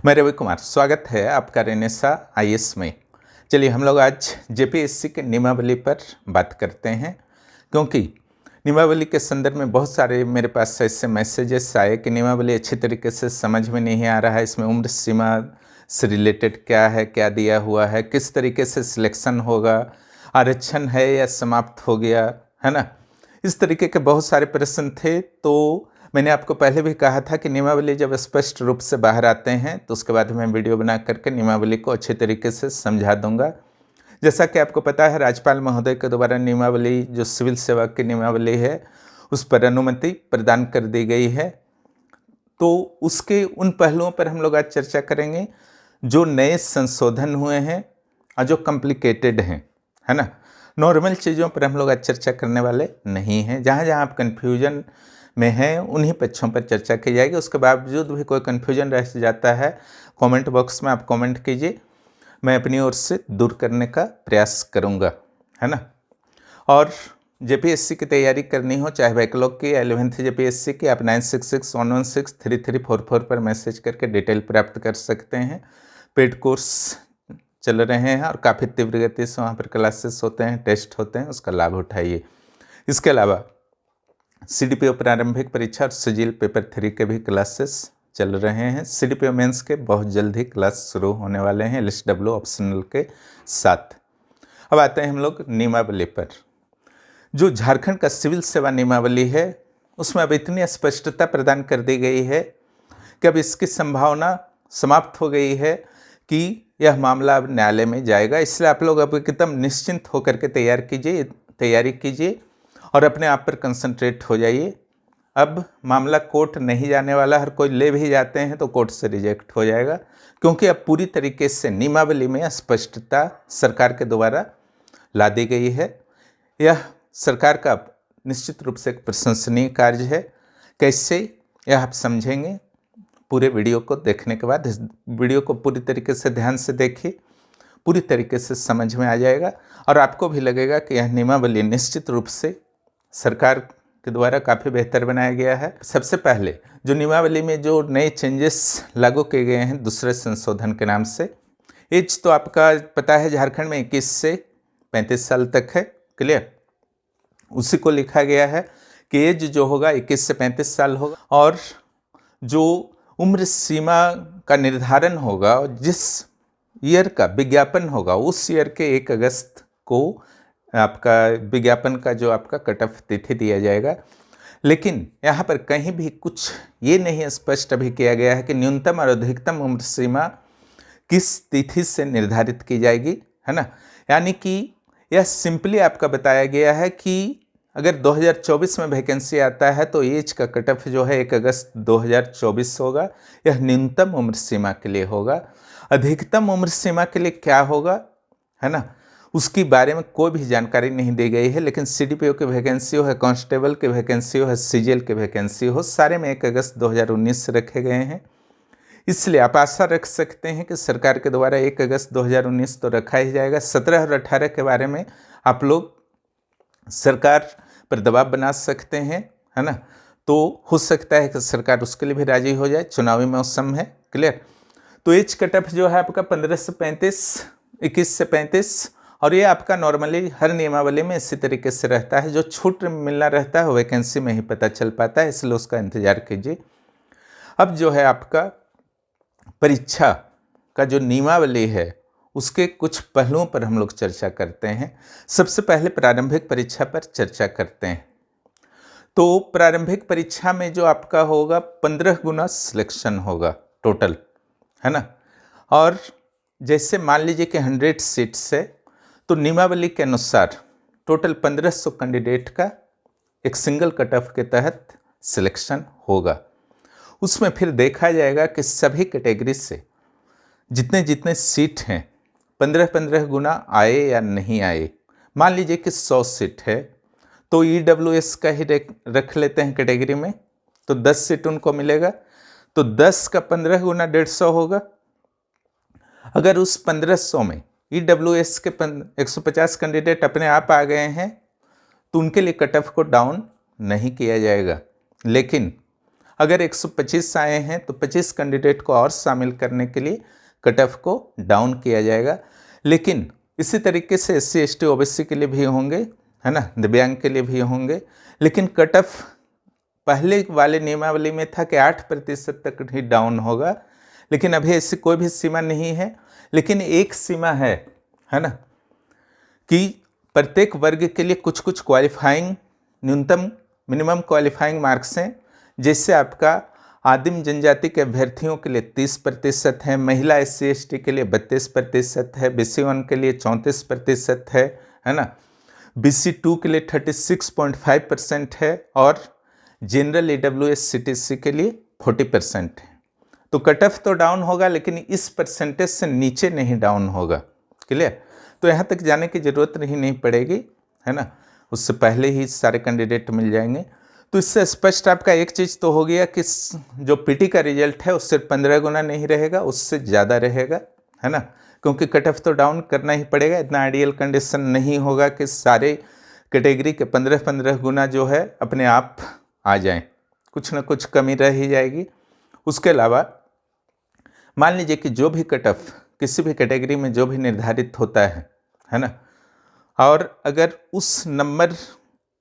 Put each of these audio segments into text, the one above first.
मैं रवि कुमार, स्वागत है आपका रेनेसा आईएएस में। चलिए हम लोग आज जेपीएससी के नियमावली पर बात करते हैं, क्योंकि नियमावली के संदर्भ में बहुत सारे मेरे पास ऐसे मैसेजेस आए कि नियमावली अच्छी तरीके से समझ में नहीं आ रहा है, इसमें उम्र सीमा से रिलेटेड क्या है, क्या दिया हुआ है, किस तरीके से सिलेक्शन होगा, आरक्षण है या समाप्त हो गया, है ना। इस तरीके के बहुत सारे प्रश्न थे। तो मैंने आपको पहले भी कहा था कि नियमावली जब स्पष्ट रूप से बाहर आते हैं तो उसके बाद मैं वीडियो बना करके नियमावली को अच्छे तरीके से समझा दूंगा। जैसा कि आपको पता है, राज्यपाल महोदय के द्वारा नियमावली जो सिविल सेवा की नियमावली है उस पर अनुमति प्रदान कर दी गई है। तो उसके उन पहलुओं पर हम लोग आज चर्चा करेंगे जो नए संशोधन हुए हैं और जो कॉम्प्लिकेटेड हैं, है ना। नॉर्मल चीज़ों पर हम लोग आज चर्चा करने वाले नहीं हैं। जहाँ जहाँ आप कन्फ्यूजन में हैं उन्हीं पक्षों पर चर्चा की जाएगी। उसके बावजूद भी कोई कन्फ्यूजन रह जाता है, कमेंट बॉक्स में आप कमेंट कीजिए, मैं अपनी ओर से दूर करने का प्रयास करूँगा, है ना। और जेपीएससी की तैयारी करनी हो, चाहे बैकलॉग की 11th जेपीएससी की, आप 9661163344 पर मैसेज करके डिटेल प्राप्त कर सकते हैं। पेड कोर्स चल रहे हैं और काफ़ी तीव्र गति से वहाँ पर क्लासेस होते हैं, टेस्ट होते हैं, उसका लाभ उठाइए। इसके अलावा सीडीपीओ प्रारंभिक परीक्षा और सिजिल पेपर 3 के भी क्लासेस चल रहे हैं। सीडीपीओ मेंस के बहुत जल्द ही क्लास शुरू होने वाले हैं एलएसडब्ल्यू ऑप्शनल के साथ। अब आते हैं हम लोग नियमावली पर। जो झारखंड का सिविल सेवा नियमावली है उसमें अब इतनी स्पष्टता प्रदान कर दी गई है कि अब इसकी संभावना समाप्त हो गई है कि यह मामला अब न्यायालय में जाएगा। इसलिए आप लोग अब एकदम निश्चिंत होकर के तैयारी कीजिए और अपने आप पर कंसंट्रेट हो जाइए। अब मामला कोर्ट नहीं जाने वाला, हर कोई ले भी जाते हैं तो कोर्ट से रिजेक्ट हो जाएगा, क्योंकि अब पूरी तरीके से नियमावली में स्पष्टता सरकार के द्वारा ला दी गई है। यह सरकार का निश्चित रूप से एक प्रशंसनीय कार्य है। कैसे, यह आप समझेंगे पूरे वीडियो को देखने के बाद। इस वीडियो को पूरी तरीके से ध्यान से देखिए, पूरी तरीके से समझ में आ जाएगा और आपको भी लगेगा कि यह नियमावली निश्चित रूप से सरकार के द्वारा काफ़ी बेहतर बनाया गया है। सबसे पहले जो नियमावली में जो नए चेंजेस लागू किए गए हैं दूसरे संशोधन के नाम से, एज तो आपका पता है झारखंड में 21 से 35 साल तक है, क्लियर। उसी को लिखा गया है कि एज जो होगा 21 से 35 साल होगा और जो उम्र सीमा का निर्धारण होगा, जिस ईयर का विज्ञापन होगा उस ईयर के 1 अगस्त को आपका विज्ञापन का जो आपका कट ऑफ तिथि दिया जाएगा। लेकिन यहाँ पर कहीं भी कुछ ये नहीं स्पष्ट अभी किया गया है कि न्यूनतम और अधिकतम उम्र सीमा किस तिथि से निर्धारित की जाएगी, है ना। यानी कि यह सिंपली आपका बताया गया है कि अगर 2024 में वैकेंसी आता है तो एज का कट ऑफ जो है 1 अगस्त 2024 होगा। यह न्यूनतम उम्र सीमा के लिए होगा। अधिकतम उम्र सीमा के लिए क्या होगा, है ना, उसके बारे में कोई भी जानकारी नहीं दी गई है। लेकिन सीडीपीओ की वैकेंसी हो, कांस्टेबल की वैकेंसी हो, सीजीएल की वैकेंसी हो, सारे में 1 अगस्त 2019 रखे गए हैं। इसलिए आप आशा रख सकते हैं कि सरकार के द्वारा 1 अगस्त 2019 तो रखा ही जाएगा। 17 और 18 के बारे में आप लोग सरकार पर दबाव बना सकते हैं, है ना। तो हो सकता है कि सरकार उसके लिए भी राजी हो जाए, चुनावी मौसम है, क्लियर। तो एज कट ऑफ जो है आपका 15 से 35, 21 से 35, और ये आपका नॉर्मली हर नियमावली में इसी तरीके से रहता है। जो छूट मिलना रहता है वैकेंसी में ही पता चल पाता है, इसलिए उसका इंतजार कीजिए। अब जो है आपका परीक्षा का जो नियमावली है उसके कुछ पहलुओं पर हम लोग चर्चा करते हैं। सबसे पहले प्रारंभिक परीक्षा पर चर्चा करते हैं। तो प्रारंभिक परीक्षा में जो आपका होगा 15 गुना सिलेक्शन होगा टोटल, है ना। और जैसे मान लीजिए कि 100 सीट्स है तो नियमावली के अनुसार टोटल 1500 कैंडिडेट का एक सिंगल कट ऑफ के तहत सिलेक्शन होगा। उसमें फिर देखा जाएगा कि सभी कैटेगरी से जितने जितने सीट हैं 15-15 गुना आए या नहीं आए। मान लीजिए कि 100 सीट है तो ईडब्ल्यूएस का ही रख लेते हैं कैटेगरी में, तो 10 सीट उनको मिलेगा, तो 10 का 15 गुना 150 होगा। अगर उस 1500 में ईडब्ल्यूएस के 150 कैंडिडेट अपने आप आ गए हैं तो उनके लिए कट ऑफ को डाउन नहीं किया जाएगा। लेकिन अगर 125 आए हैं तो 25 कैंडिडेट को और शामिल करने के लिए कट ऑफ को डाउन किया जाएगा। लेकिन इसी तरीके से SC ST OBC के लिए भी होंगे, है ना, दिव्यांग के लिए भी होंगे। लेकिन कट ऑफ पहले वाले नियमावली में था कि 8% तक ही डाउन होगा, लेकिन अभी ऐसी कोई भी सीमा नहीं है। लेकिन एक सीमा है ना, कि प्रत्येक वर्ग के लिए कुछ कुछ क्वालिफाइंग न्यूनतम मिनिमम क्वालिफाइंग मार्क्स हैं। जैसे आपका आदिम जनजाति के अभ्यर्थियों के लिए 30% है, महिला SC ST के लिए 32% है, BC1 के लिए 34% है ना, BC2 के लिए 36.5% है और जनरल AWS CTC के लिए 40% है। तो कट ऑफ तो डाउन होगा, लेकिन इस परसेंटेज से नीचे नहीं डाउन होगा। क्लियर? तो यहाँ तक जाने की ज़रूरत ही नहीं पड़ेगी, है ना, उससे पहले ही सारे कैंडिडेट मिल जाएंगे। तो इससे स्पष्ट आपका एक चीज़ तो हो गया कि जो PT का रिजल्ट है उससे 15 गुना नहीं रहेगा, उससे ज़्यादा रहेगा, है ना, क्योंकि कट ऑफ तो डाउन करना ही पड़ेगा। इतना आइडियल कंडीशन नहीं होगा कि सारे कैटेगरी के 15-15 गुना जो है अपने आप आ जाएं, कुछ ना कुछ कमी रह ही जाएगी। उसके अलावा मान लीजिए कि जो भी कट ऑफ किसी भी कैटेगरी में जो भी निर्धारित होता है ना, और अगर उस नंबर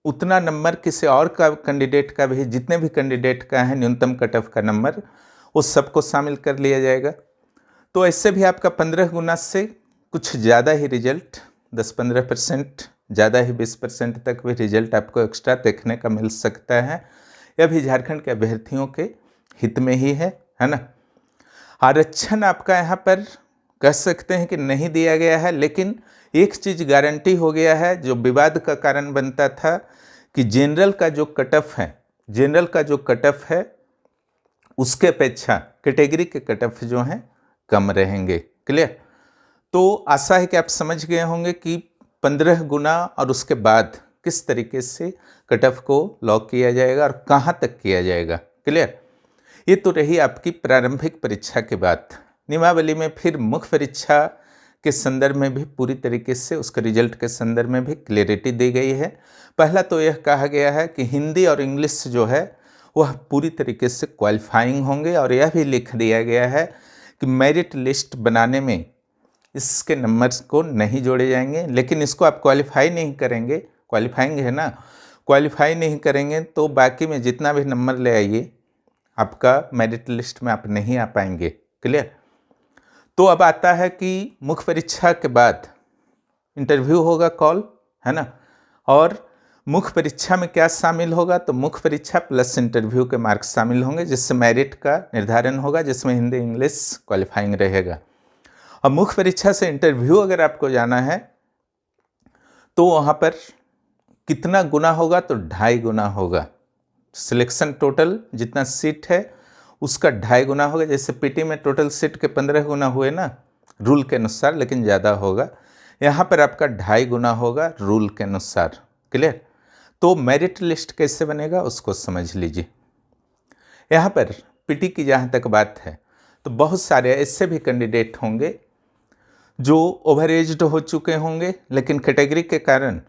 उतना नंबर किसी और का कैंडिडेट का भी, जितने भी कैंडिडेट का है न्यूनतम कट ऑफ का नंबर, उस सबको शामिल कर लिया जाएगा। तो ऐसे भी आपका 15 गुना से कुछ ज़्यादा ही रिजल्ट, 10-15% ज़्यादा ही 20% तक भी रिजल्ट आपको एक्स्ट्रा देखने का मिल सकता है। यह भी झारखंड के अभ्यर्थियों के हित में ही है ना। आरक्षण आपका यहाँ पर कह सकते हैं कि नहीं दिया गया है, लेकिन एक चीज़ गारंटी हो गया है जो विवाद का कारण बनता था कि जनरल का जो कट ऑफ है उसके अपेक्षा कैटेगरी के कट ऑफ जो हैं कम रहेंगे। क्लियर? तो आशा है कि आप समझ गए होंगे कि 15 गुना और उसके बाद किस तरीके से कट ऑफ को लॉक किया जाएगा और कहाँ तक किया जाएगा। क्लियर? ये तो रही आपकी प्रारंभिक परीक्षा की बात। नियमावली में फिर मुख्य परीक्षा के संदर्भ में भी पूरी तरीके से उसके रिजल्ट के संदर्भ में भी क्लियरिटी दी गई है। पहला तो यह कहा गया है कि हिंदी और इंग्लिश जो है वह पूरी तरीके से क्वालिफाइंग होंगे, और यह भी लिख दिया गया है कि मेरिट लिस्ट बनाने में इसके नंबर्स को नहीं जोड़े जाएंगे। लेकिन इसको आप क्वालिफाई नहीं करेंगे, क्वालिफाइंग है ना, क्वालिफाई नहीं करेंगे तो बाकी में जितना भी नंबर ले आइए आपका मेरिट लिस्ट में आप नहीं आ पाएंगे। क्लियर? तो अब आता है कि मुख्य परीक्षा के बाद इंटरव्यू होगा, कॉल, है ना, और मुख्य परीक्षा में क्या शामिल होगा, तो मुख्य परीक्षा प्लस इंटरव्यू के मार्क्स शामिल होंगे, जिससे मेरिट का निर्धारण होगा, जिसमें हिंदी इंग्लिश क्वालिफाइंग रहेगा। अब मुख्य परीक्षा से इंटरव्यू अगर आपको जाना है तो वहाँ पर कितना गुना होगा, तो 2.5 गुना होगा। सिलेक्शन टोटल जितना सीट है उसका 2.5 गुना होगा। जैसे PT में टोटल सीट के 15 गुना हुए ना रूल के अनुसार, लेकिन ज़्यादा होगा, यहाँ पर आपका 2.5 गुना होगा रूल के अनुसार। क्लियर? तो मेरिट लिस्ट कैसे बनेगा उसको समझ लीजिए। यहाँ पर PT की जहाँ तक बात है तो बहुत सारे ऐसे भी कैंडिडेट होंगे जो ओवर एज्ड हो चुके होंगे, लेकिन कैटेगरी के कारण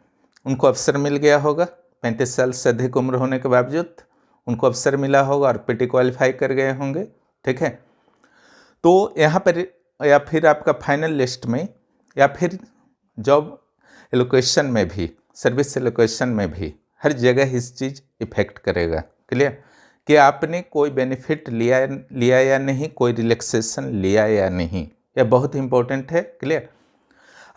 उनको अवसर मिल गया होगा। 35 साल से अधिक उम्र होने के बावजूद उनको अवसर मिला होगा और PT क्वालिफाई कर गए होंगे। ठीक है? तो यहाँ पर या फिर आपका फाइनल लिस्ट में या फिर जॉब एलोकेशन में भी, सर्विस एलोकेशन में भी, हर जगह इस चीज़ इफेक्ट करेगा। क्लियर? कि आपने कोई बेनिफिट लिया या नहीं, कोई रिलैक्सेशन लिया या नहीं, यह बहुत इंपॉर्टेंट है। क्लियर?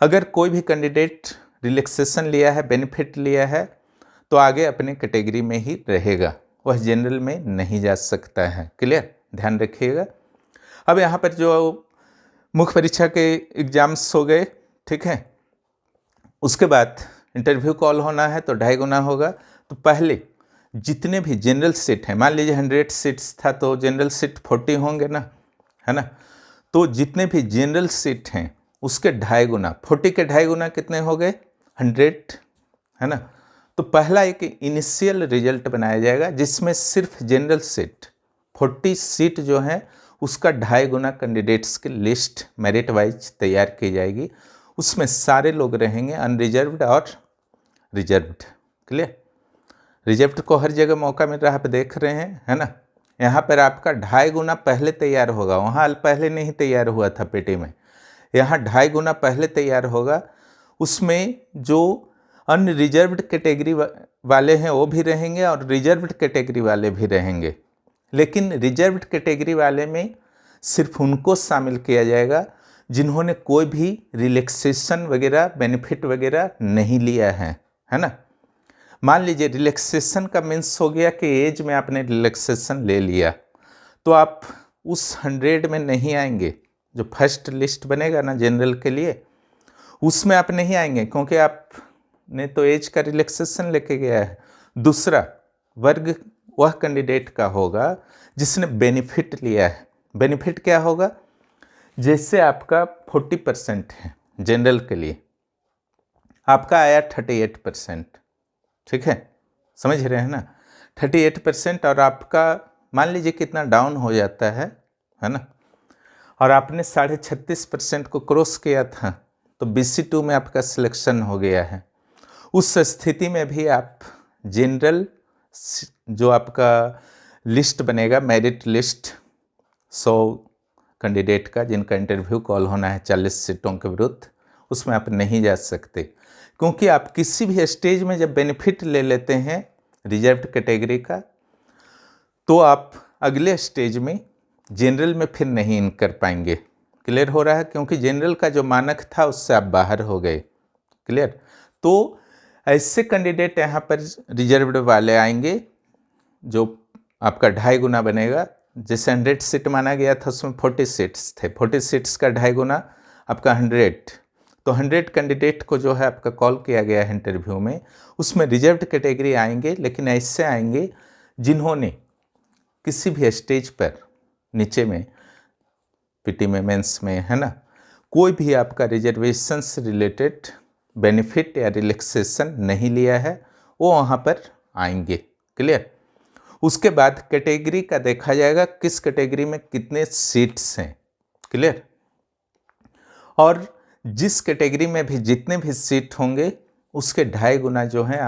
अगर कोई भी कैंडिडेट रिलैक्सेशन लिया है, बेनिफिट लिया है, तो आगे अपने कैटेगरी में ही रहेगा, वह जनरल में नहीं जा सकता है। क्लियर? ध्यान रखिएगा। अब यहाँ पर जो मुख्य परीक्षा के एग्जाम्स हो गए, ठीक है, उसके बाद इंटरव्यू कॉल होना है तो 2.5 गुना होगा। तो पहले जितने भी जनरल सीट हैं, मान लीजिए 100 सीट्स था तो जनरल सीट 40 होंगे ना, है ना, तो जितने भी जनरल सीट हैं उसके 2.5 गुना, 40 के 2.5 गुना कितने हो गए, 100, है ना। तो पहला एक इनिशियल रिजल्ट बनाया जाएगा जिसमें सिर्फ जनरल सीट 40 सीट जो है उसका 2.5 गुना कैंडिडेट्स की लिस्ट मेरिट वाइज तैयार की जाएगी। उसमें सारे लोग रहेंगे अनरिजर्व्ड और रिजर्व्ड। क्लियर? रिजर्व्ड को हर जगह मौका मिल रहा है, आप देख रहे हैं, है ना, यहाँ पर आपका 2.5 गुना पहले तैयार होगा, वहाँ पहले नहीं तैयार हुआ था पेटी में, यहाँ 2.5 गुना पहले तैयार होगा। उसमें जो अनरिजर्व्ड कैटेगरी वाले हैं वो भी रहेंगे और रिजर्व्ड कैटेगरी वाले भी रहेंगे, लेकिन रिजर्व्ड कैटेगरी वाले में सिर्फ उनको शामिल किया जाएगा जिन्होंने कोई भी रिलैक्सेशन वगैरह बेनिफिट वगैरह नहीं लिया है ना। मान लीजिए रिलैक्सेशन का मीन्स हो गया कि एज में आपने रिलैक्सेशन ले लिया, तो आप उस 100 में नहीं आएंगे। जो फर्स्ट लिस्ट बनेगा ना जनरल के लिए, उसमें आप नहीं आएंगे क्योंकि आपने तो एज का रिलैक्सेशन लेके गया है। दूसरा वर्ग वह कैंडिडेट का होगा जिसने बेनिफिट लिया है। बेनिफिट क्या होगा? जैसे आपका 40% है जनरल के लिए, आपका आया 38%, ठीक है, समझ रहे हैं ना, 38%, और आपका मान लीजिए कितना डाउन हो जाता है ना, और आपने 36.5% को क्रॉस किया था, तो BC2 में आपका सिलेक्शन हो गया है। उस स्थिति में भी आप जनरल जो आपका लिस्ट बनेगा, मेरिट लिस्ट 100 कैंडिडेट का जिनका इंटरव्यू कॉल होना है 40 सीटों के विरुद्ध, उसमें आप नहीं जा सकते, क्योंकि आप किसी भी स्टेज में जब बेनिफिट ले लेते हैं रिजर्व्ड कैटेगरी का, तो आप अगले स्टेज में जनरल में फिर नहीं इन कर पाएंगे। क्लियर हो रहा है? क्योंकि जनरल का जो मानक था उससे आप बाहर हो गए। क्लियर? तो ऐसे कैंडिडेट यहाँ पर रिजर्व्ड वाले आएंगे जो आपका 2.5 गुना बनेगा। जैसे 100 सीट माना गया था उसमें 40 सीट्स थे, 40 सीट्स का 2.5 गुना आपका 100, तो 100 कैंडिडेट को जो है आपका कॉल किया गया है इंटरव्यू में, उसमें रिजर्व्ड कैटेगरी आएंगे, लेकिन ऐसे आएंगे जिन्होंने किसी भी स्टेज पर नीचे में पीटी में मेंस में है ना, कोई भी आपका रिजर्वेशन से रिलेटेड बेनिफिट या रिलैक्सेशन नहीं लिया है, वो वहाँ पर आएंगे। क्लियर? उसके बाद कैटेगरी का देखा जाएगा किस कैटेगरी में कितने सीट्स हैं। क्लियर? और जिस कैटेगरी में भी जितने भी सीट होंगे उसके 2.5 गुना जो है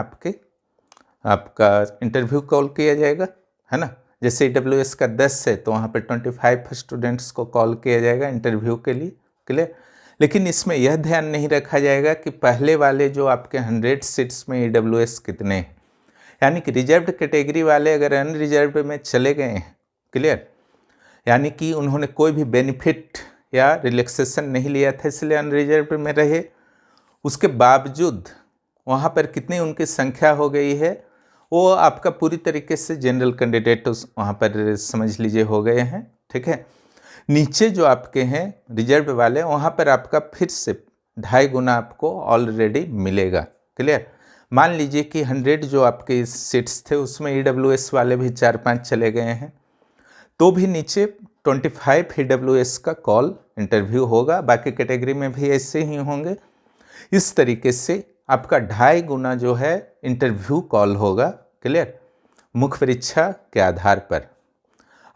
आपका इंटरव्यू कॉल किया जाएगा, है ना। जैसे EWS का 10 है तो वहाँ पे 25 स्टूडेंट्स को कॉल किया जाएगा इंटरव्यू के लिए। क्लियर? लेकिन इसमें यह ध्यान नहीं रखा जाएगा कि पहले वाले जो आपके 100 सीट्स में EWS कितने हैं, यानी कि रिजर्व्ड कैटेगरी वाले अगर अनरिजर्व्ड में चले गए हैं, क्लियर, यानी कि उन्होंने कोई भी बेनिफिट या रिलैक्सेशन नहीं लिया था इसलिए अनरिजर्व्ड में रहे, उसके बावजूद वहाँ पर कितनी उनकी संख्या हो गई है, वो आपका पूरी तरीके से जनरल कैंडिडेट वहाँ पर समझ लीजिए हो गए हैं। ठीक है? नीचे जो आपके हैं रिजर्व वाले, वहाँ पर आपका फिर से 2.5 गुना आपको ऑलरेडी मिलेगा। क्लियर? मान लीजिए कि 100 जो आपके सीट्स थे उसमें EWS वाले भी 4-5 चले गए हैं, तो भी नीचे 25 EWS का कॉल इंटरव्यू होगा, बाकी कैटेगरी में भी ऐसे ही होंगे। इस तरीके से आपका 2.5 गुना जो है इंटरव्यू कॉल होगा। क्लियर? मुख्य परीक्षा के आधार पर।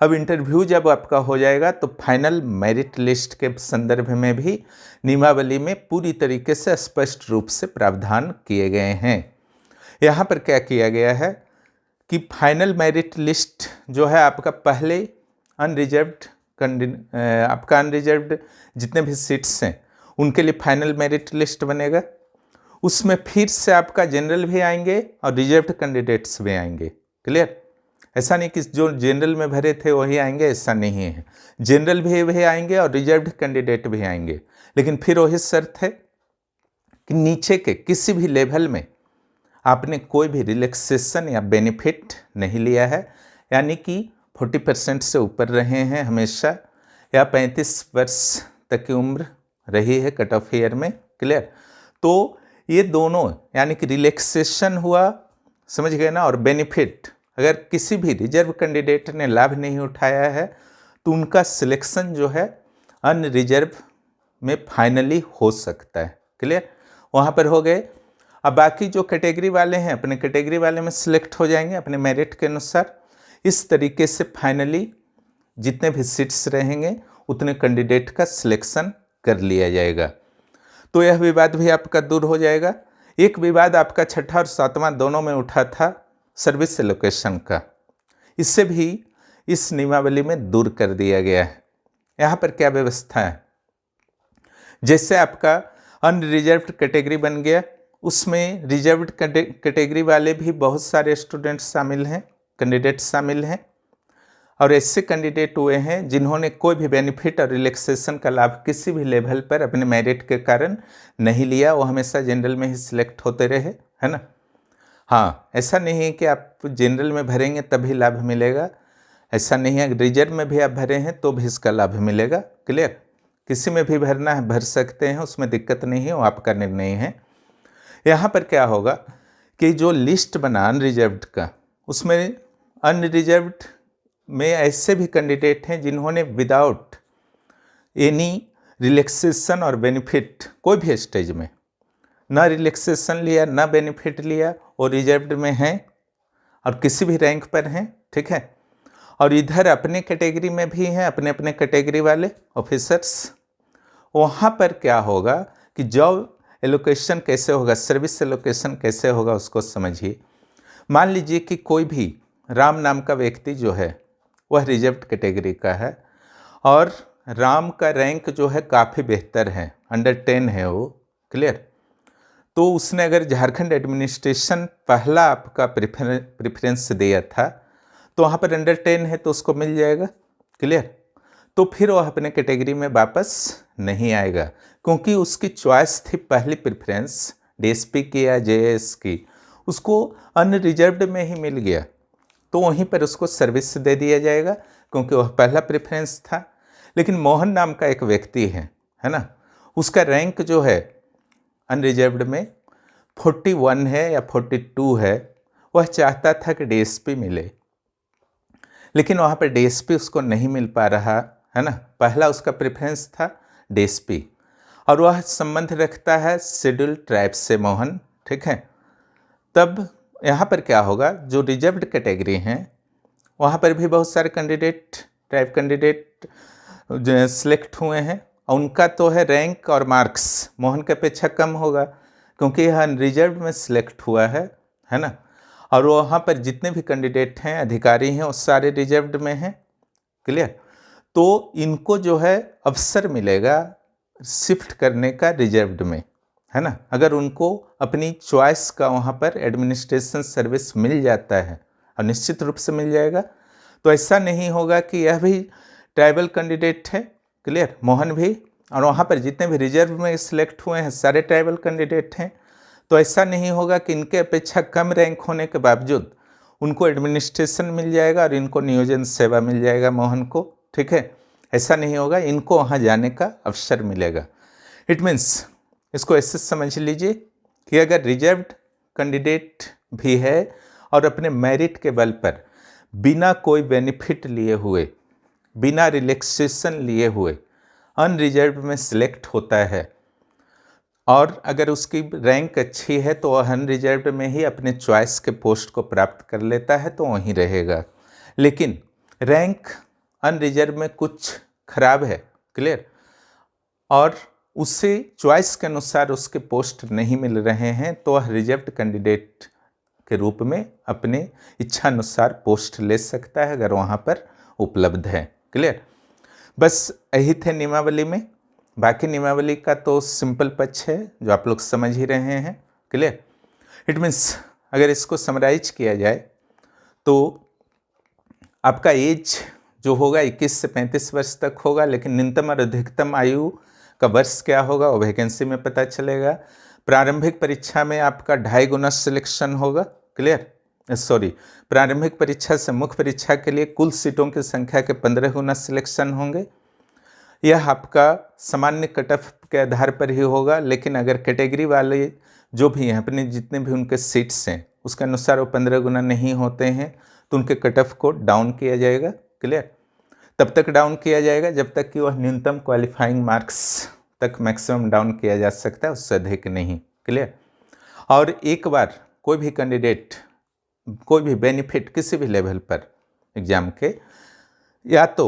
अब इंटरव्यू जब आपका हो जाएगा तो फाइनल मेरिट लिस्ट के संदर्भ में भी नियमावली में पूरी तरीके से स्पष्ट रूप से प्रावधान किए गए हैं। यहाँ पर क्या किया गया है कि फाइनल मेरिट लिस्ट जो है आपका पहले आपका अनरिजर्व्ड जितने भी सीट्स हैं उनके लिए फाइनल मेरिट लिस्ट बनेगा। उसमें फिर से आपका जनरल भी आएंगे और रिजर्व्ड कैंडिडेट्स भी आएंगे। क्लियर? ऐसा नहीं कि जो जनरल में भरे थे वही आएंगे, ऐसा नहीं है। जनरल भी आएंगे और रिजर्व्ड कैंडिडेट भी आएंगे, लेकिन फिर वही शर्त है कि नीचे के किसी भी लेवल में आपने कोई भी रिलैक्सेशन या बेनिफिट नहीं लिया है, यानी कि 40% से ऊपर रहे हैं हमेशा, या 35 वर्ष तक की उम्र रही है कट ऑफ ईयर में। क्लियर? तो ये दोनों यानी कि रिलैक्सेशन हुआ, समझ गए ना, और बेनिफिट अगर किसी भी रिजर्व कैंडिडेट ने लाभ नहीं उठाया है तो उनका सिलेक्शन जो है अनरिजर्व में फाइनली हो सकता है। क्लियर? वहाँ पर हो गए। अब बाकी जो कैटेगरी वाले हैं अपने कैटेगरी वाले में सिलेक्ट हो जाएंगे अपने मेरिट के अनुसार। इस तरीके से फाइनली जितने भी सीट्स रहेंगे उतने कैंडिडेट का सिलेक्शन कर लिया जाएगा। तो यह विवाद भी आपका दूर हो जाएगा। एक विवाद आपका 6वां और 7वां दोनों में उठा था सर्विस एलोकेशन का। इससे भी इस नियमावली में दूर कर दिया गया है। यहाँ पर क्या व्यवस्था है, जैसे आपका अनरिजर्व्ड कैटेगरी बन गया, उसमें रिजर्व्ड कैटेगरी वाले भी बहुत सारे स्टूडेंट शामिल हैं, कैंडिडेट शामिल हैं, और ऐसे कैंडिडेट हुए हैं जिन्होंने कोई भी बेनिफिट और रिलैक्सेशन का लाभ किसी भी लेवल पर अपने मेरिट के कारण नहीं लिया, वो हमेशा जनरल में ही सिलेक्ट होते रहे, है ना। हाँ, ऐसा नहीं है कि आप जनरल में भरेंगे तभी लाभ मिलेगा, ऐसा नहीं है। रिजर्व में भी आप भरे हैं तो भी इसका लाभ मिलेगा। क्लियर, किसी में भी भरना है भर सकते हैं, उसमें दिक्कत नहीं है, वो आपका निर्णय है। यहाँ पर क्या होगा कि जो लिस्ट बना अनरिजर्व्ड का, उसमें अनरिजर्व्ड में ऐसे भी कैंडिडेट हैं जिन्होंने विदाउट एनी रिलैक्सेशन और बेनिफिट कोई भी स्टेज में ना रिलैक्सेशन लिया ना बेनिफिट लिया, और रिजर्व्ड में हैं और किसी भी रैंक पर हैं, ठीक है। और इधर अपने कैटेगरी में भी हैं, अपने अपने कैटेगरी वाले ऑफिसर्स। वहाँ पर क्या होगा कि जॉब एलोकेशन कैसे होगा, सर्विस एलोकेशन कैसे होगा, उसको समझिए। मान लीजिए कि कोई भी राम नाम का व्यक्ति जो है वह रिजर्व्ड कैटेगरी का है, और राम का रैंक जो है काफ़ी बेहतर है, अंडर 10 है वो। क्लियर, तो उसने अगर झारखंड एडमिनिस्ट्रेशन पहला आपका प्रेफरेंस दिया था तो वहाँ पर अंडर 10 है तो उसको मिल जाएगा। क्लियर, तो फिर वह अपने कैटेगरी में वापस नहीं आएगा, क्योंकि उसकी चॉइस थी पहली प्रेफरेंस डीएसपी की या जेएस की, उसको अनरिजर्व्ड में ही मिल गया, तो वहीं पर उसको सर्विस दे दिया जाएगा क्योंकि वह पहला प्रेफरेंस था। लेकिन मोहन नाम का एक व्यक्ति है ना, उसका रैंक जो है अनरिजर्व्ड में 41 है या 42 है, वह चाहता था कि डीएसपी मिले, लेकिन वहाँ पर डीएसपी उसको नहीं मिल पा रहा है ना। पहला उसका प्रेफरेंस था डीएसपी, और वह संबंध रखता है शेड्यूल्ड ट्राइब से मोहन, ठीक है। तब यहाँ पर क्या होगा, जो रिजर्व्ड कैटेगरी हैं वहाँ पर भी बहुत सारे कैंडिडेट ट्राइब कैंडिडेट जो सिलेक्ट हुए हैं, और उनका तो है रैंक और मार्क्स मोहन के अपेक्षा कम होगा, क्योंकि यह रिजर्व में सिलेक्ट हुआ है ना। और वहाँ पर जितने भी कैंडिडेट हैं, अधिकारी हैं, वो सारे रिजर्व्ड में हैं। क्लियर, तो इनको जो है अवसर मिलेगा शिफ्ट करने का रिजर्व्ड में, है ना, अगर उनको अपनी चॉइस का वहाँ पर एडमिनिस्ट्रेशन सर्विस मिल जाता है, और निश्चित रूप से मिल जाएगा। तो ऐसा नहीं होगा कि यह भी ट्राइबल कैंडिडेट है, क्लियर, मोहन भी, और वहाँ पर जितने भी रिजर्व में सिलेक्ट हुए हैं सारे ट्राइबल कैंडिडेट हैं, तो ऐसा नहीं होगा कि इनके अपेक्षा कम रैंक होने के बावजूद उनको एडमिनिस्ट्रेशन मिल जाएगा और इनको नियोजन सेवा मिल जाएगा मोहन को, ठीक है। ऐसा नहीं होगा, इनको वहाँ जाने का अवसर मिलेगा। इट मीन्स इसको ऐसे समझ लीजिए कि अगर रिजर्व्ड कैंडिडेट भी है और अपने मेरिट के बल पर बिना कोई बेनिफिट लिए हुए, बिना रिलैक्सेशन लिए हुए अनरिजर्व में सिलेक्ट होता है, और अगर उसकी रैंक अच्छी है तो वह अनरिजर्व में ही अपने चॉइस के पोस्ट को प्राप्त कर लेता है, तो वहीं रहेगा। लेकिन रैंक अनरिजर्व में कुछ खराब है, क्लियर, और उससे चॉइस के अनुसार उसके पोस्ट नहीं मिल रहे हैं, तो वह रिजर्व्ड कैंडिडेट के रूप में अपने इच्छा अनुसार पोस्ट ले सकता है अगर वहाँ पर उपलब्ध है। क्लियर, बस यही थे नियमावली में। बाकी नियमावली का तो सिंपल पक्ष है जो आप लोग समझ ही रहे हैं। क्लियर, इट मीन्स अगर इसको समराइज किया जाए तो आपका एज जो होगा 21 से 35 वर्ष तक होगा, लेकिन न्यूनतम और अधिकतम आयु का वर्ष क्या होगा वो वैकेंसी में पता चलेगा। प्रारंभिक परीक्षा में आपका 2.5 गुना सिलेक्शन होगा। क्लियर, सॉरी, प्रारंभिक परीक्षा से मुख्य परीक्षा के लिए कुल सीटों की संख्या के 15 गुना सिलेक्शन होंगे। यह आपका सामान्य कट ऑफ के आधार पर ही होगा, लेकिन अगर कैटेगरी वाले जो भी हैं अपने जितने भी उनके सीट्स हैं उसके अनुसार वो 15 गुना नहीं होते हैं, तो उनके कट ऑफ को डाउन किया जाएगा। क्लियर, तब तक डाउन किया जाएगा जब तक कि वह न्यूनतम क्वालिफाइंग मार्क्स तक मैक्सिमम डाउन किया जा सकता है, उससे अधिक नहीं। क्लियर, और एक बार कोई भी कैंडिडेट कोई भी बेनिफिट किसी भी लेवल पर एग्जाम के, या तो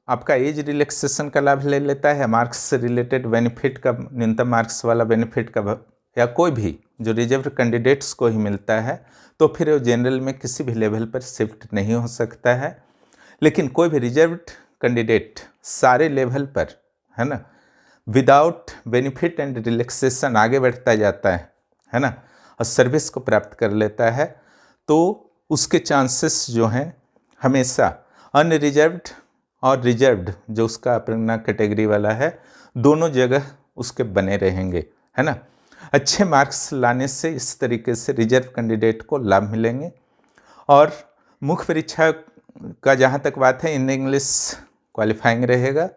आपका एज रिलैक्सेशन का लाभ ले लेता है, मार्क्स से रिलेटेड बेनिफिट का, न्यूनतम मार्क्स वाला बेनिफिट का, या कोई भी जो रिजर्व कैंडिडेट्स को ही मिलता है, तो फिर वो जनरल में किसी भी लेवल पर शिफ्ट नहीं हो सकता है। लेकिन कोई भी रिजर्व्ड कैंडिडेट सारे लेवल पर, है ना, विदाउट बेनिफिट एंड रिलैक्सेशन आगे बढ़ता जाता है ना, और सर्विस को प्राप्त कर लेता है, तो उसके चांसेस जो हैं हमेशा अनरिजर्व्ड और रिजर्व्ड जो उसका अपना कैटेगरी वाला है, दोनों जगह उसके बने रहेंगे, है ना। अच्छे मार्क्स लाने से इस तरीके से रिजर्व कैंडिडेट को लाभ मिलेंगे। और मुख्य परीक्षा का जहाँ तक बात है, इन इंग्लिश क्वालिफाइंग रहेगा,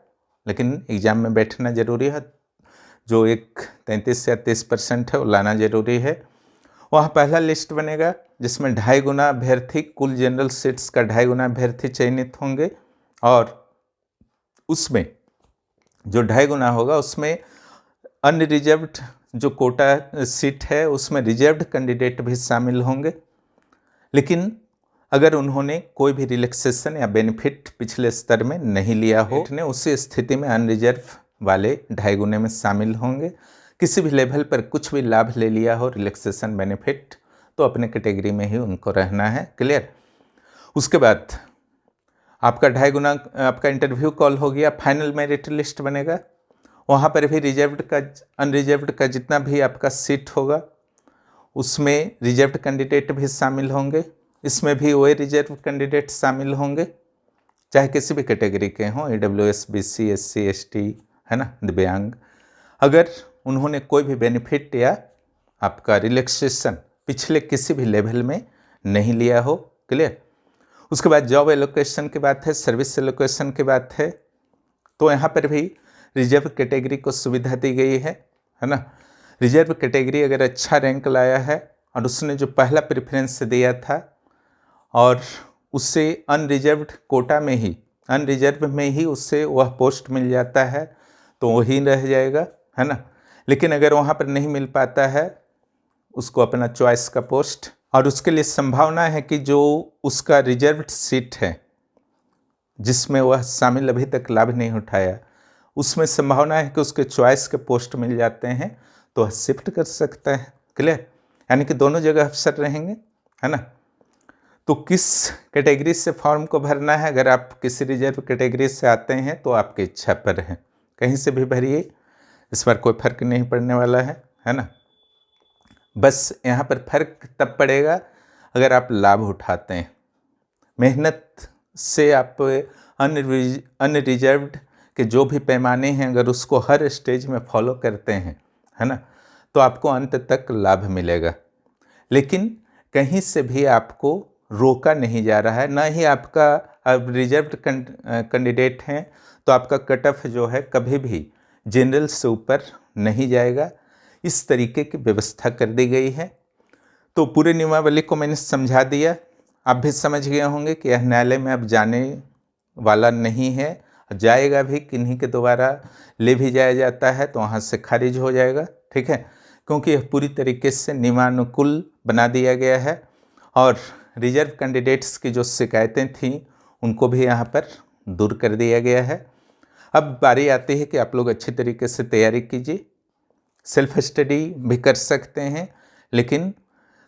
लेकिन एग्ज़ाम में बैठना ज़रूरी है। जो एक 33 या 30% है वो लाना ज़रूरी है। वहाँ पहला लिस्ट बनेगा जिसमें 2.5 गुना अभ्यर्थी, कुल जनरल सीट्स का 2.5 गुना अभ्यर्थी चयनित होंगे, और उसमें जो 2.5 गुना होगा उसमें अनरिजर्व्ड जो कोटा सीट है उसमें रिजर्व्ड कैंडिडेट भी शामिल होंगे। लेकिन अगर उन्होंने कोई भी रिलैक्सेशन या बेनिफिट पिछले स्तर में नहीं लिया हो, ने उसी स्थिति में अनरिजर्व वाले 2.5 गुने में शामिल होंगे। किसी भी लेवल पर कुछ भी लाभ ले लिया हो, रिलैक्सेशन, बेनिफिट, तो अपने कैटेगरी में ही उनको रहना है। क्लियर। उसके बाद आपका 2.5 गुना आपका इंटरव्यू कॉल हो गया, फाइनल मेरिट लिस्ट बनेगा। वहाँ पर भी रिजर्व्ड का, अनरिजर्व्ड का जितना भी आपका सीट होगा उसमें रिजर्व्ड कैंडिडेट भी शामिल होंगे। इसमें भी वही रिजर्व कैंडिडेट शामिल होंगे, चाहे किसी भी कैटेगरी के हों, AWS, BC, SC, ST, है ना, दिव्यांग। अगर उन्होंने कोई भी बेनिफिट या आपका रिलैक्सेशन पिछले किसी भी लेवल में नहीं लिया हो। क्लियर। उसके बाद जॉब एलोकेशन की बात है, सर्विस एलोकेशन की बात है, तो यहाँ पर भी रिजर्व कैटेगरी को सुविधा दी गई है ना। रिजर्व कैटेगरी अगर अच्छा रैंक लाया है और उसने जो पहला प्रेफरेंस दिया था और उससे अनरिजर्व्ड कोटा में ही, अनरिजर्व में ही उससे वह पोस्ट मिल जाता है तो वही रह जाएगा, है ना। लेकिन अगर वहाँ पर नहीं मिल पाता है उसको अपना चॉइस का पोस्ट, और उसके लिए संभावना है कि जो उसका रिजर्व्ड सीट है जिसमें वह शामिल अभी तक लाभ नहीं उठाया, उसमें संभावना है कि उसके चॉइस के पोस्ट मिल जाते हैं तो वह शिफ्ट कर सकता है। क्लियर। यानी कि दोनों जगह अफसर रहेंगे, है ना। तो किस कैटेगरी से फॉर्म को भरना है, अगर आप किसी रिजर्व कैटेगरी से आते हैं तो आपकी इच्छा पर है, कहीं से भी भरिए, इस पर कोई फर्क नहीं पड़ने वाला है ना। बस यहाँ पर फर्क तब पड़ेगा अगर आप लाभ उठाते हैं, मेहनत से आप अनरिजर्व्ड के जो भी पैमाने हैं अगर उसको हर स्टेज में फॉलो करते हैं, है ना, तो आपको अंत तक लाभ मिलेगा। लेकिन कहीं से भी आपको रोका नहीं जा रहा है, ना ही आपका अब रिजर्व्ड कैंडिडेट हैं तो आपका कट ऑफ जो है कभी भी जनरल से ऊपर नहीं जाएगा। इस तरीके की व्यवस्था कर दी गई है। तो पूरे नियमावली को मैंने समझा दिया, आप भी समझ गए होंगे कि यह न्यायालय में अब जाने वाला नहीं है, जाएगा भी किन्हीं के द्वारा ले भी जाया जाता है तो वहाँ से खारिज हो जाएगा। ठीक है, क्योंकि यह पूरी तरीके से नियमानुकूल बना दिया गया है और रिजर्व कैंडिडेट्स की जो शिकायतें थीं उनको भी यहाँ पर दूर कर दिया गया है। अब बारी आती है कि आप लोग अच्छी तरीके से तैयारी कीजिए, सेल्फ स्टडी भी कर सकते हैं, लेकिन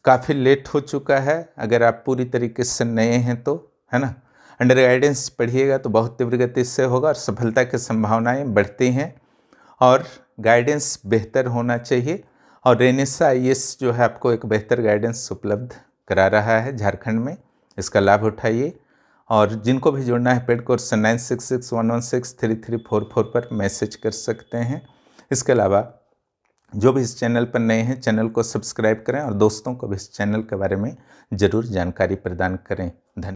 काफ़ी लेट हो चुका है। अगर आप पूरी तरीके से नए हैं तो, है ना, अंडर गाइडेंस पढ़िएगा तो बहुत तीव्र गति से होगा और सफलता की संभावनाएं बढ़ती हैं। और गाइडेंस बेहतर होना चाहिए, और रेनेसा IAS जो है आपको एक बेहतर गाइडेंस उपलब्ध करा रहा है झारखंड में, इसका लाभ उठाइए। और जिनको भी जुड़ना है पेड कोर्स 9661163344 पर मैसेज कर सकते हैं। इसके अलावा जो भी इस चैनल पर नए हैं चैनल को सब्सक्राइब करें और दोस्तों को भी इस चैनल के बारे में ज़रूर जानकारी प्रदान करें। धन्यवाद।